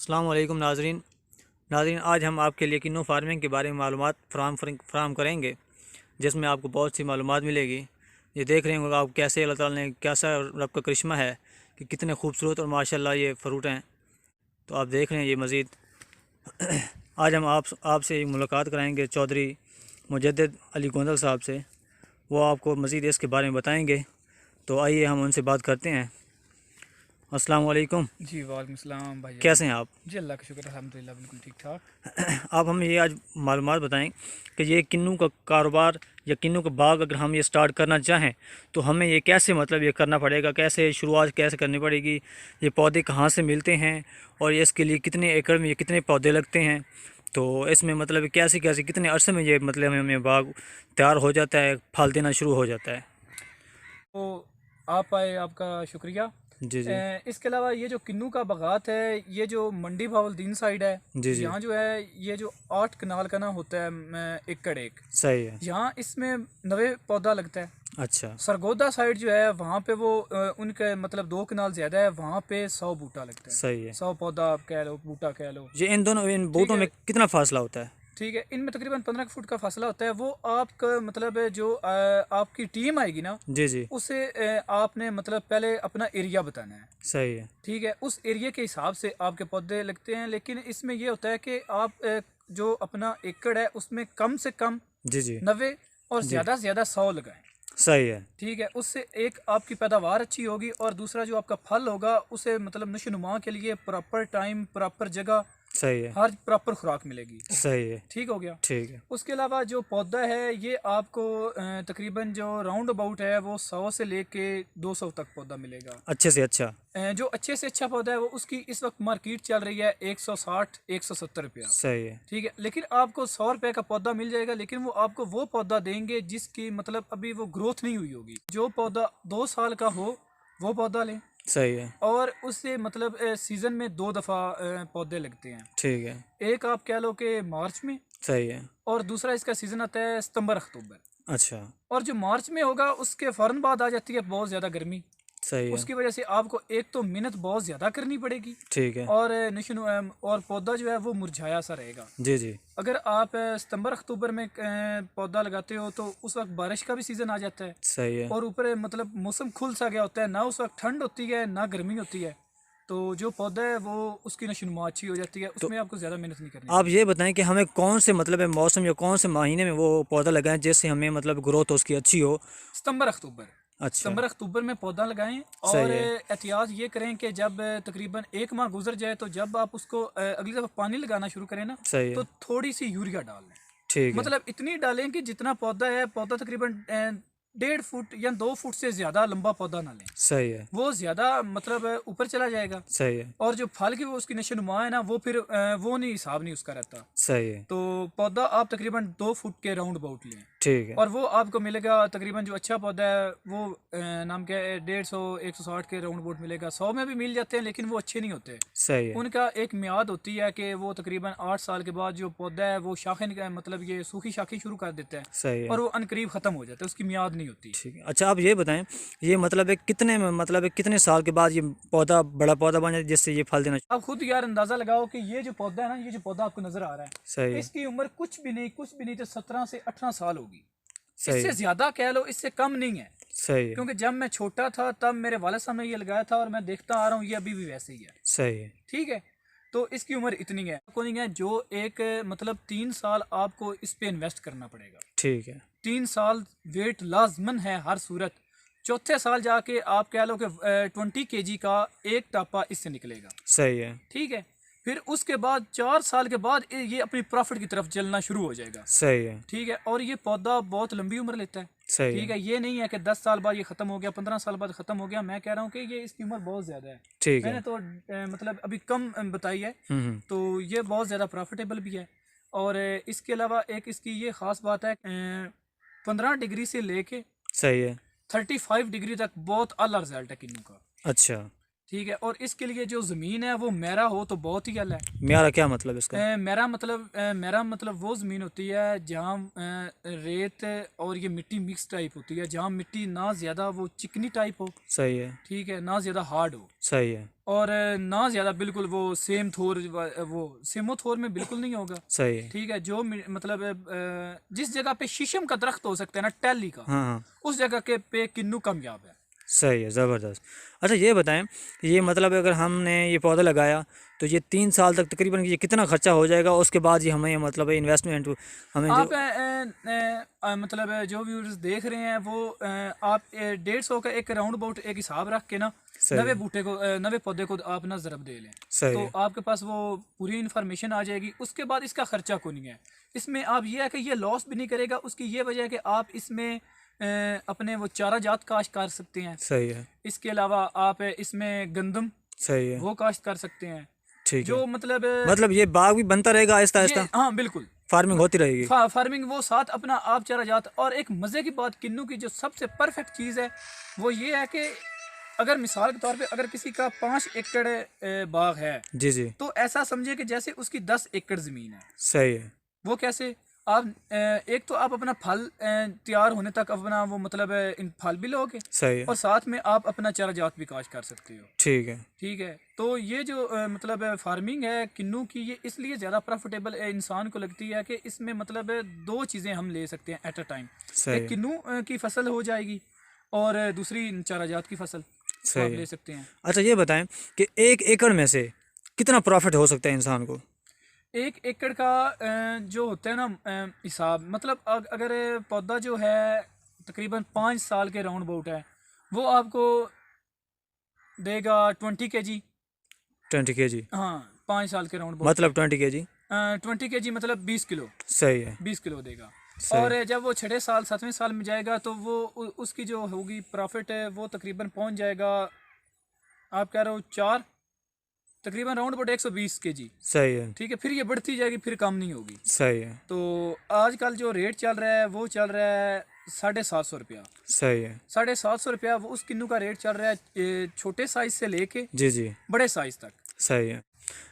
अस्सलाम वालेकुम नाज़रीन, आज हम आपके लिए किन्नू फार्मिंग के बारे में मालूमात फराहम करेंगे, जिसमें आपको बहुत सी मालूमात मिलेगी। ये देख रहे होंगे आप कैसे अल्लाह ताला ने कैसा रब का करिश्मा है कि कितने खूबसूरत और माशाल्लाह ये फ्रूट हैं। तो आप देख रहे हैं ये मज़ीद आज हम आपसे मुलाकात कराएंगे चौधरी मुजद्दिद अली गोंदल साहब से। वो आपको मज़ीद इसके बारे में बताएँगे। तो आइए हम उनसे बात करते हैं। अस्सलाम वालेकुम। जी वालेकुम सलाम भाई। कैसे हैं आप? जी अल्लाह का शुक्र अल्हम्दुलिल्लाह बिल्कुल ठीक ठाक। आप हमें ये आज मालूमात बताएं कि ये किन्नू का कारोबार या किन्नू का बाग अगर हम ये स्टार्ट करना चाहें तो हमें ये कैसे ये करना पड़ेगा, कैसे शुरुआत कैसे करनी पड़ेगी, ये पौधे कहाँ से मिलते हैं और ये इसके लिए कितने एकड़ में ये कितने पौधे लगते हैं, तो इसमें कैसे कैसे कितने अरसे में ये हमें बाग तैयार हो जाता है, फल देना शुरू हो जाता है। तो आप आए, आपका शुक्रिया। जी जी इसके अलावा ये जो किन्नू का बागात है, ये जो मंडी भावलदीन साइड है, जी जी यहाँ जो है ये जो 8 कनाल का ना होता है एकड़ एक, सही है। यहाँ इसमें 90 पौधा लगता है। अच्छा सरगोदा साइड जो है वहाँ पे वो उनके मतलब 2 कनाल ज़्यादा है, वहाँ पे 100 बूटा लगता है। सही है। 100 पौधा आप कह लो, बूटा कह लो। ये इन ठीक बूटों है, में कितना फासला होता है? ठीक है, इनमें तकरीबन 15 फुट का फासला होता है। वो आपका मतलब है जो आपकी टीम आएगी ना, जी जी उसे आपने मतलब पहले अपना एरिया बताना है। सही है। ठीक है, उस एरिया के हिसाब से आपके पौधे लगते हैं। लेकिन इसमें ये होता है कि आप जो अपना एकड़ है उसमें कम से कम जी जी 90 और जी ज़्यादा से ज़्यादा 100 लगाएं। सही है। ठीक है, उससे एक आपकी पैदावार अच्छी होगी और दूसरा जो आपका फल होगा उसे मतलब नशोनुमा के लिए प्रॉपर टाइम, प्रॉपर जगह, सही है। हर प्रॉपर खुराक मिलेगी। सही है। ठीक हो गया। ठीक है। उसके अलावा जो पौधा है ये आपको तकरीबन जो राउंड अबाउट है वो 100 से लेके 200 तक पौधा मिलेगा। अच्छे से अच्छा। जो अच्छे से अच्छा पौधा है वो उसकी इस वक्त मार्केट चल रही है 160 170 रुपया। सही है। ठीक है, लेकिन आपको 100 रुपये का पौधा मिल जाएगा, लेकिन वो आपको वो पौधा देंगे जिसकी मतलब अभी वो ग्रोथ नहीं हुई होगी। जो पौधा 2 साल का हो वो पौधा लें। सही है। और उससे मतलब सीज़न में 2 दफ़ा पौधे लगते हैं। ठीक है। एक आप कह लो कि मार्च में, सही है। और दूसरा इसका सीज़न आता है सितंबर अक्टूबर। अच्छा। और जो मार्च में होगा उसके फ़ौरन बाद आ जाती है बहुत ज़्यादा गर्मी। सही है। उसकी वजह से आपको एक तो मेहनत बहुत ज़्यादा करनी पड़ेगी, ठीक है। और और पौधा जो है वो मुरझाया सा रहेगा। जी जी अगर आप सितंबर अक्टूबर में पौधा लगाते हो तो उस वक्त बारिश का भी सीज़न आ जाता है, सही है। और ऊपर मतलब मौसम खुल सा गया होता है, ना उस वक्त ठंड होती है ना गर्मी होती है। तो जो पौधा है वो उसकी नशोनुमा अच्छी हो जाती है, तो उसमें आपको ज़्यादा मेहनत नहीं करनी आप पड़ती। ये बताएं कि हमें कौन से मौसम या कौन से महीने में वो पौधा लगाएं जिससे हमें ग्रोथ उसकी अच्छी हो। सितंबर अक्टूबर, अच्छा। सितंबर अक्टूबर में पौधा लगाएं। और सही है। एहतियात ये करें कि जब तकरीबन 1 माह गुजर जाए तो जब आप उसको अगली दफ़ा पानी लगाना शुरू करें ना, सही तो है। थोड़ी सी यूरिया डाल लें। ठीक है। मतलब इतनी डालें कि जितना पौधा है, पौधा तकरीबन 1.5 फुट या 2 फुट से ज़्यादा लंबा पौधा ना लें, सही है। वो ज़्यादा मतलब ऊपर चला जाएगा। सही है। और जो फल की वो उसकी नशोनुमा है ना, वो फिर वो नहीं, हिसाब नहीं उसका रहता। सही है। तो पौधा आप तकरीबन 2 फुट के राउंड अबाउट लें, ठीक है। और वो आपको मिलेगा तकरीबन जो अच्छा पौधा है वो नाम क्या है, 150 160 के राउंड अबाउट मिलेगा। 100 में भी मिल जाते हैं लेकिन वो अच्छे नहीं होते। सही है। उनका एक मियाद होती है कि वो तकरीबन 8 साल के बाद जो पौधा है वो शाखें मतलब ये सूखी शाखें शुरू कर देता है, सही है। और वो अनकरीब ख़त्म हो जाता है, उसकी मियाद नहीं होती। ठीक है। अच्छा, आप ये बताएं, ये कितने साल के बाद ये पौधा बड़ा पौधा बन जाए जिससे ये फल देना। आप खुद यार अंदाज़ा लगाओ कि ये जो पौधा है ना, ये जो पौधा आपको नज़र आ रहा सही है, है। इसकी उम्र कुछ भी नहीं तो 17 से 18 साल होगी। सही इससे है। ज़्यादा कह लो, इससे कम नहीं है। सही है। क्योंकि जब मैं छोटा था तब मेरे वाले साहब ने ये लगाया था, और मैं देखता आ रहा हूँ ये अभी भी वैसे ही है। सही है। ठीक है, तो इसकी उम्र इतनी है, आपको नहीं है जो एक मतलब 3 साल आपको इस पे इन्वेस्ट करना पड़ेगा। ठीक है। 3 साल वेट लाजमन है हर सूरत। चौथे साल जाके आप कह लो कि 20 kg का एक टापा इससे निकलेगा। सही है। ठीक है, फिर उसके बाद 4 साल के बाद ये अपनी प्रॉफिट की तरफ चलना शुरू हो जाएगा। सही है। ठीक है, और ये पौधा बहुत लंबी उम्र लेता है। सही ठीक है। है, ये नहीं है कि 10 साल बाद ये ख़त्म हो गया, 15 साल बाद ख़त्म हो गया। मैं कह रहा हूँ कि ये इसकी उम्र बहुत ज़्यादा है। ठीक मैंने है। तो मतलब अभी कम बताई है। हम्म। तो ये बहुत ज़्यादा प्रॉफिटेबल भी है। और इसके अलावा एक इसकी ये ख़ास बात है, 15 डिग्री से लेके सही है। 35 डिग्री तक बहुत अला रिजल्ट है किन्नू का। अच्छा। ठीक है। और इसके लिए जो ज़मीन है वो मेरा हो तो बहुत ही अला है। मेरा क्या मतलब इसका? मेरा मतलब वो ज़मीन होती है जहाँ रेत और ये मिट्टी मिक्स टाइप होती है, जहाँ मिट्टी ना ज़्यादा वो चिकनी टाइप हो, सही है। ठीक है, ना ज़्यादा हार्ड हो, सही है। और ना ज़्यादा बिल्कुल वो सेम थोर वो सेमो थोर में बिल्कुल नहीं होगा। सही है। ठीक है। जो मतलब जिस जगह पे शीशम का दरख्त हो सकता है ना, टैली का, हाँ हाँ, उस जगह के पे किन्नू कामयाब है। सही है, ज़बरदस्त। अच्छा ये बताएं, ये मतलब अगर हमने ये पौधा लगाया तो ये 3 साल तक तकरीबन ये कितना खर्चा हो जाएगा, उसके बाद ये हमें मतलब इन्वेस्टमेंट हमें जो आप मतलब जो व्यूअर्स देख रहे हैं वो आप 150 का एक राउंड अबाउट एक हिसाब रख के ना, सही नवे है। बूटे को नवे पौधे को आप ना ज़रब दे लें, सही तो है। आपके पास वो पूरी इन्फॉर्मेशन आ जाएगी। उसके बाद इसका खर्चा को नहीं है इसमें। आप ये है कि ये लॉस भी नहीं करेगा। उसकी ये वजह है कि आप इसमें अपने वो चारा जात काश्त कर सकते हैं। सही है। इसके अलावा आप इसमें गंदम सही है। वो काश्त कर सकते हैं। ठीक है। जो मतलब मतलब ये बाग भी बनता रहेगा आहिस्ता ये, आहिस्ता, हाँ बिल्कुल, फार्मिंग होती रहेगी। फार्मिंग वो साथ अपना आप चला जाता। और एक मज़े की बात, किन्नू की जो सबसे परफेक्ट चीज़ है वो ये है कि अगर मिसाल के तौर पे अगर किसी का 5 एकड़ बाग है, जी जी। तो ऐसा समझिए कि जैसे उसकी 10 एकड़ ज़मीन है। सही है। वो कैसे? आप एक तो आप अपना फल तैयार होने तक अपना वो मतलब इन फल भी लोगे, सही है। और साथ में आप अपना चारा जात भी काश्त कर सकते हो। ठीक है। ठीक है। तो ये जो मतलब फार्मिंग है किन्नू की, ये इसलिए ज़्यादा प्रॉफिटेबल इंसान को लगती है कि इसमें मतलब दो चीज़ें हम ले सकते हैं एट अ टाइम। सही एक है। किन्नू की फसल हो जाएगी, और दूसरी चारा जात की फसल को आप सही ले है। सकते हैं। अच्छा ये बताएं कि 1 एकड़ में से कितना प्रॉफिट हो सकता है इंसान को? 1 एकड़ का जो होता है ना हिसाब, मतलब अगर पौधा जो है तकरीबन 5 साल के राउंड अबाउट है, वो आपको देगा 20 kg। 20 kg? हाँ, 5 साल के राउंड अबाउट पे मतलब 20 kg? 20 kg मतलब 20 किलो। सही है। 20 किलो देगा। सही। और जब वो 6 साल 7वें साल में जाएगा तो वो उसकी जो होगी प्रॉफिट है वो तकरीबन पहुंच जाएगा, आप कह रहे हो 4, तकरीबन राउंड अबाउट 120 kg। सही है। ठीक है। फिर ये बढ़ती जाएगी, फिर कम नहीं होगी। सही है। तो आजकल जो रेट चल रहा है वो चल रहा है 750 रुपया। सही है। 750 रुपया वो उस किन्नू का रेट चल रहा है, छोटे साइज से लेके जी जी। बड़े साइज तक। सही है।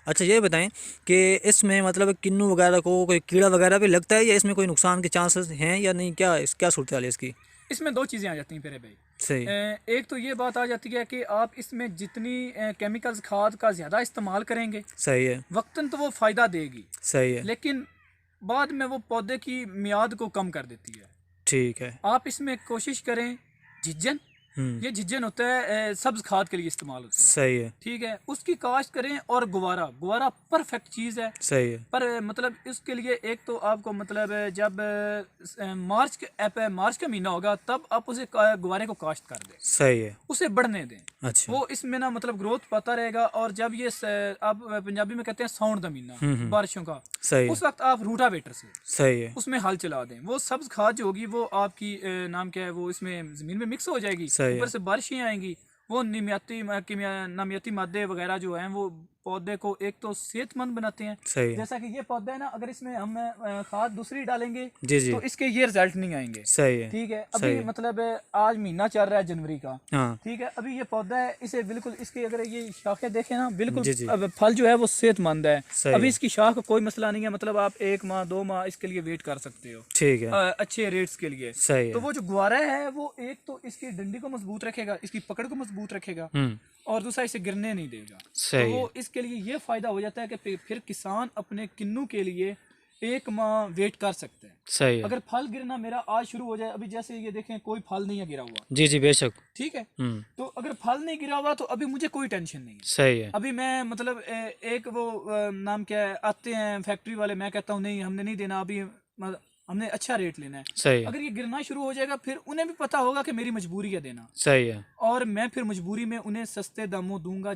अच्छा ये बताएं कि इसमें मतलब किन्नू वगैरह को कोई कीड़ा वगैरह भी लगता है, या इसमें कोई नुकसान के चांसेस हैं या नहीं, क्या सूरत हाल है इसकी? इसमें दो चीज़ें आ जाती हैं मेरे भाई। सही। एक तो ये बात आ जाती है कि आप इसमें जितनी केमिकल्स खाद का ज़्यादा इस्तेमाल करेंगे, सही है। वक्तन तो वो फ़ायदा देगी, सही है। लेकिन बाद में वो पौधे की मियाद को कम कर देती है। ठीक है। आप इसमें कोशिश करें झिज्जन, ये झिज्जन होता है सब्ज खाद के लिए इस्तेमाल होता है। सही है। ठीक है, उसकी काश्त करें। और गुवारा, गुवारा परफेक्ट चीज़ है। सही है। पर मतलब इसके लिए एक तो आपको मतलब जब मार्च का महीना होगा तब आप उसे गुवारे को काश्त कर दें, सही है। उसे बढ़ने दें। अच्छा। वो इसमें ना मतलब ग्रोथ पाता रहेगा। और जब ये आप पंजाबी में कहते हैं साउंड द महीना बारिशों का, सही है। उस वक्त आप रूटावेटर से सही है। उसमें हल चला दें। वो सब्ज खाद जो होगी वो आपकी नाम क्या है, वो इसमें ज़मीन में मिक्स हो जाएगी। सही है। ऊपर से बारिशें आएंगी, वो नामियाती मादे वगैरह जो हैं वो पौधे को एक तो सेहतमंद बनाते हैं। सही है। जैसा कि ये पौधा है ना, अगर इसमें हम खाद दूसरी डालेंगे जी जी। तो इसके ये रिजल्ट नहीं आएंगे। सही है। ठीक है। सही अभी है। मतलब आज महीना चल रहा है जनवरी का। हाँ। ठीक है। अभी ये पौधा है, इसे बिल्कुल इसकी अगर ये शाखें देखें ना, बिल्कुल जी जी। अब फल जो है वो सेहतमंद है। सही अभी है। इसकी शाख का कोई मसला नहीं है। मतलब आप 1 माह 2 माह इसके लिए वेट कर सकते हो ठीक है। अच्छे रेट्स के लिए। सही तो है। वो जो गुआरा है वो एक तो इसकी डंडी को मजबूत रखेगा, इसकी पकड़ को मजबूत रखेगा, और दूसरा इसे गिरने नहीं देगा। तो सही वो है। इसके लिए ये फायदा हो जाता है कि फिर किसान अपने किन्नू के लिए 1 माह वेट कर सकते हैं। सही है। अगर फल गिरना मेरा आज शुरू हो जाए, अभी जैसे ये देखें कोई फल नहीं है गिरा हुआ, जी जी बेशक। ठीक है, तो अगर फल नहीं गिरा हुआ तो अभी मुझे कोई टेंशन नहीं है। सही है। अभी मैं मतलब एक वो नाम क्या है, आते हैं फैक्ट्री वाले, मैं कहता हूँ नहीं हमने नहीं देना, अभी हमने अच्छा रेट लेना है। सही है। अगर ये गिरना शुरू हो जाएगा फिर उन्हें भी पता होगा कि मेरी मजबूरी है देना, सही है। और मैं फिर मजबूरी में उन्हें सस्ते दामों दूंगा।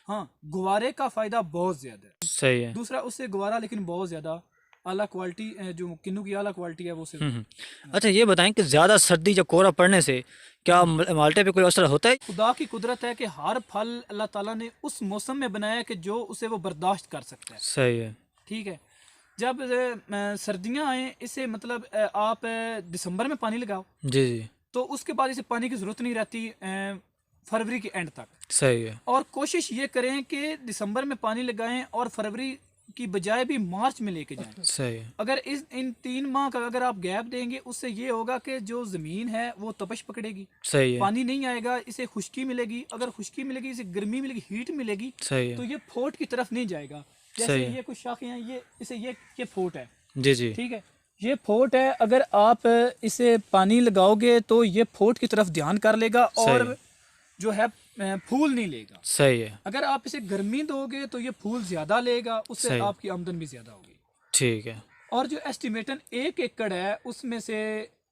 हाँ, गुवारे का फायदा बहुत ज्यादा है। सही है। दूसरा उससे गुवारा लेकिन बहुत ज्यादा आला क्वालिटी, जो किन्नू की आला क्वालिटी है वो से। अच्छा ये बताएं कि ज़्यादा सर्दी या कोहरा पड़ने से क्या माल्टे पे कोई असर होता है? खुदा की कुदरत है कि हर फल अल्लाह ताला ने उस मौसम में बनाया है कि जो उसे वो बर्दाश्त कर सकता है। सही है। ठीक है। जब सर्दियाँ आए, इसे मतलब आप दिसंबर में पानी लगाओ जी जी। तो उसके बाद इसे पानी की ज़रूरत नहीं रहती। फरवरी के एंड तक। सही है। और कोशिश ये करें कि दिसंबर में पानी लगाएं और फरवरी की बजाय भी मार्च में लेके जाएं। सही है। अगर इन 3 माह का अगर आप गैप देंगे, उससे ये होगा कि जो ज़मीन है वो तपश पकड़ेगी, सही है। पानी नहीं आएगा, इसे खुश्की मिलेगी। अगर खुश्की मिलेगी, इसे गर्मी मिलेगी, हीट मिलेगी, सही तो है। ये फोट की तरफ नहीं जाएगा। जैसे सही है। ये कुछ शाखें हैं, ये फोट है, जी जी। ठीक है, ये फोट है। अगर आप इसे पानी लगाओगे तो ये फोट की तरफ ध्यान कर लेगा और जो है फूल नहीं लेगा। सही है। अगर आप इसे गर्मी दोगे तो ये फूल ज्यादा लेगा, उससे सही। आपकी आमदन भी ज्यादा होगी। ठीक है। और जो एस्टिमेटन 1 एकड़ है उसमें से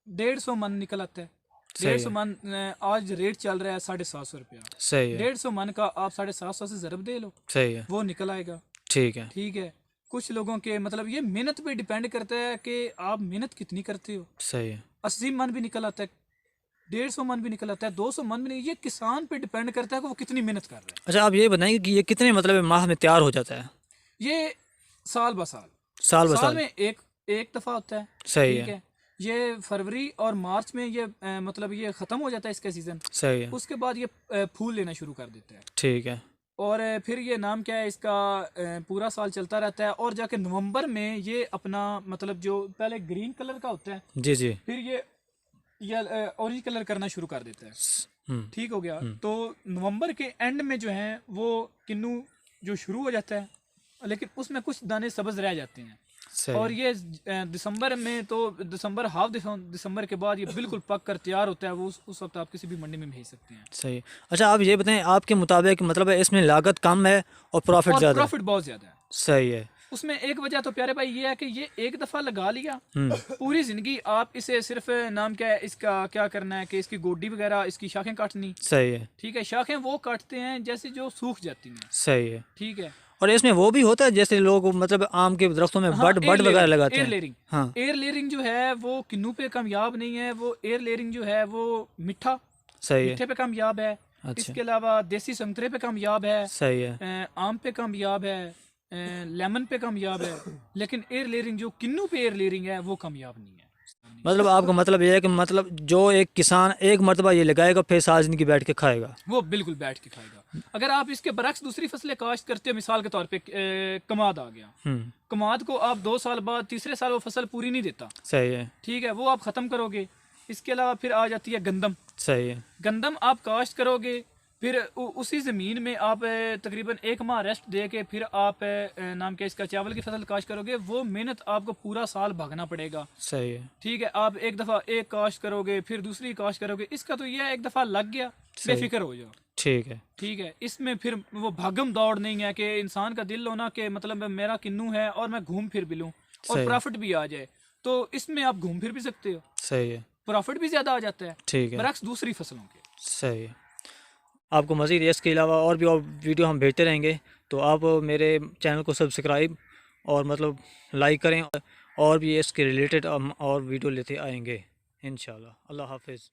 150 मन निकल आता है। सही 150 है। मन आज रेट चल रहा है 750 रुपया। सही है। 150 मन का आप 750 से ज़रब दे लो, सही है। वो निकल आएगा। ठीक है। ठीक है। कुछ लोगों के मतलब ये मेहनत पे डिपेंड करता है कि आप मेहनत कितनी करते हो। सही है। 80 मन भी निकल आता है, 150 मन भी निकल आता है, 200 मन भी नहीं। ये किसान पे डिपेंड करता है कि वो कितनी मेहनत कर रहा है। अच्छा, आप ये बताएंगे कि ये कितने मतलब माह में तैयार हो जाता है? ये साल ब साल, साल ब साल साल में एक दफ़ा होता है। सही ठीक है। है। ये फरवरी और मार्च में ये मतलब ये ख़त्म हो जाता है इसका सीज़न। सही है। उसके बाद ये फूल लेना शुरू कर देता है। ठीक है। और फिर ये नाम क्या है इसका, पूरा साल चलता रहता है। और जाके नवंबर में ये अपना मतलब जो पहले ग्रीन कलर का होता है, जी जी। फिर ये ऑरेंज कलर करना शुरू कर देता है। ठीक हो गया। तो नवंबर के एंड में जो है वो किन्नू जो शुरू हो जाता है, लेकिन उसमें कुछ दाने सब्ज रह जाते हैं। सही और है। ये दिसंबर में तो दिसंबर हाफ दिसंबर के बाद ये बिल्कुल पक कर तैयार होता है। वो उस वक्त आप किसी भी मंडी में भेज सकते हैं। सही है। अच्छा, आप ये बताएं आपके मुताबिक मतलब है इसमें लागत कम है और प्रॉफिट और ज़्यादा है? प्रॉफिट बहुत ज़्यादा है। सही है। उसमें एक वजह तो प्यारे भाई ये है कि ये एक दफ़ा लगा लिया, पूरी ज़िंदगी आप इसे सिर्फ नाम क्या है इसका क्या करना है कि इसकी गोडी वगैरह इसकी शाखें काटनी। सही है। ठीक है। शाखें वो काटते हैं जैसे जो सूख जाती हैं। सही है। ठीक है। और इसमें वो भी होता है जैसे लोग मतलब आम के दरख्तों में हाँ, बड वगैरह लगाते एयर हैं। लेयरिंग। हाँ। एयर लेयरिंग जो है वो किन्नू पे कामयाब नहीं है। वो एयर लेयरिंग जो है वो सही है। मीठे पे कामयाब है। अच्छा। इसके अलावा देसी संतरे पे कामयाब है, सही है। आम पे कामयाब है, लेमन पे कामयाब है। लेकिन एयर लेयरिंग जो किन्नू पे एयर लेयरिंग है वो कामयाब नहीं है। मतलब आपका मतलब ये है कि मतलब जो एक किसान एक मरतबा ये लगाएगा फिर सारी ज़िंदगी बैठ के खाएगा? वो बिल्कुल बैठ के खाएगा। अगर आप इसके बरक्स दूसरी फसलें काश्त करते हो, मिसाल के तौर पे कमाद आ गया, कमाद को आप 2 साल बाद तीसरे साल वो फसल पूरी नहीं देता। सही है। ठीक है। वो आप ख़त्म करोगे। इसके अलावा फिर आ जाती है गंदम। सही है। गंदम आप काश्त करोगे, फिर उसी ज़मीन में आप तकरीबन 1 माह रेस्ट दे के फिर आप नाम क्या इसका चावल की फसल काश्त करोगे। वो मेहनत आपको पूरा साल भागना पड़ेगा। सही है। ठीक है। आप एक दफ़ा एक काश्त करोगे, फिर दूसरी काश्त करोगे। इसका तो यह एक दफ़ा लग गया, बेफिक्र हो जाओ। ठीक है। ठीक है। इसमें फिर वो भागम दौड़ नहीं है कि इंसान का दिल होना कि मतलब मेरा किन्नू है और मैं घूम फिर भी लूँ और प्रॉफिट भी आ जाए, तो इसमें आप घूम फिर भी सकते हो। सही है। प्रॉफिट भी ज़्यादा आ जाता है, ठीक है। बरक्स दूसरी फसलों के। सही है। आपको मज़ीद इसके अलावा और भी और वीडियो हम भेजते रहेंगे, तो आप मेरे चैनल को सब्सक्राइब और मतलब लाइक करें और भी इसके रिलेटेड हम और वीडियो लेते आएंगे इंशाल्लाह। अल्लाह हाफिज़।